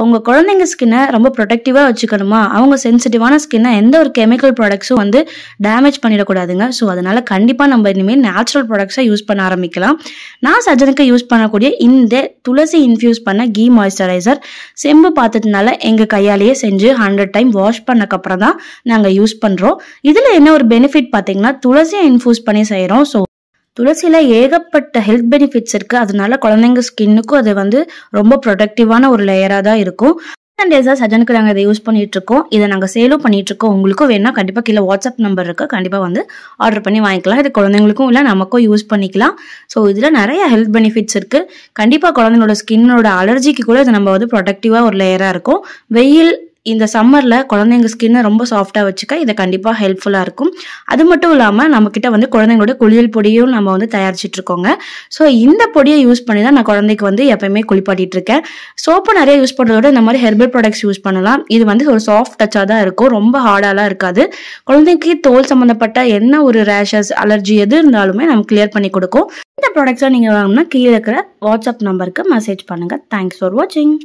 உங்க குழந்தைங்க ஸ்கின்னை ரொம்ப ப்ரொடெக்டிவா வச்சுக்கணுமா, அவங்க சென்சிட்டிவான ஸ்கின்னை எந்த ஒரு கெமிக்கல் ப்ராடக்ட்ஸும் வந்து டேமேஜ் பண்ணிடக்கூடாதுங்க. ஸோ அதனால கண்டிப்பா நம்ம இனிமேல் நேச்சுரல் ப்ராடக்ட்ஸை யூஸ் பண்ண ஆரம்பிக்கலாம். நான் சஜனுக்கு யூஸ் பண்ணக்கூடிய இந்த துளசி இன்ஃபியூஸ் பண்ண கீ மாய்ஸ்சரைசர் செம்பு பாத்திரத்தினால எங்க கையாலேயே செஞ்சு 100 டைம் வாஷ் பண்ணக்கப்புறம் தான் நாங்க யூஸ் பண்றோம். இதுல என்ன ஒரு பெனிஃபிட் பாத்தீங்கன்னா, துளசியை இன்ஃபியூஸ் பண்ணி செய்யறோம். ஸோ துளசியில ஏகப்பட்ட ஹெல்த் பெனிஃபிட்ஸ் இருக்கு. அதனால குழந்தைங்க ஸ்கின்னுக்கும் அது வந்து ரொம்ப ப்ரொடக்டிவான ஒரு லேயரா தான் இருக்கும். சஜனுக்கு நாங்கள் இதை யூஸ் பண்ணிட்டு இருக்கோம். இதை நாங்கள் சேலும் பண்ணிட்டு இருக்கோம். உங்களுக்கும் வேணா கண்டிப்பா கீழே வாட்ஸ்அப் நம்பர் இருக்கு, கண்டிப்பா வந்து ஆர்டர் பண்ணி வாங்கிக்கலாம். இது குழந்தைங்களுக்கும் இல்லை நமக்கும் யூஸ் பண்ணிக்கலாம். ஸோ இதுல நிறைய ஹெல்த் பெனிஃபிட்ஸ் இருக்கு. கண்டிப்பா குழந்தைங்களோட ஸ்கின்னோட அலர்ஜிக்கு கூட இது நம்ம வந்து ப்ரொடக்டிவா ஒரு லேயரா இருக்கும். வெயில் இந்த சம்மர்ல குழந்தைங்க ஸ்கின்னை ரொம்ப சாஃப்டா வச்சுக்க இது கண்டிப்பா ஹெல்ப்ஃபுல்லா இருக்கும். அது மட்டும் இல்லாம நம்ம கிட்ட வந்து குழந்தைங்களோட குளியல் பொடியும் நம்ம வந்து தயாரிச்சிட்டு இருக்கோங்க. ஸோ இந்த பொடியை யூஸ் பண்ணி தான் நான் குழந்தைக்கு வந்து எப்பயுமே குளிப்பாட்டிட்டு இருக்கேன். சோப்பு நிறைய யூஸ் பண்றதோட இந்த மாதிரி ஹெர்பல் ப்ராடக்ட்ஸ் யூஸ் பண்ணலாம். இது வந்து ஒரு சாஃப்ட் டச்சா தான் இருக்கும், ரொம்ப ஹார்டாலாம் இருக்காது. குழந்தைக்கு தோல் சம்பந்தப்பட்ட என்ன ஒரு ரேஷஸ் அலர்ஜி எது இருந்தாலுமே நம்ம கிளியர் பண்ணி கொடுக்கும். இந்த ப்ராடக்ட்ஸை நீங்க வாங்கினா கீழே இருக்கிற வாட்ஸ்அப் நம்பருக்கு மெசேஜ் பண்ணுங்க. தேங்க்ஸ் ஃபார் வாட்சிங்.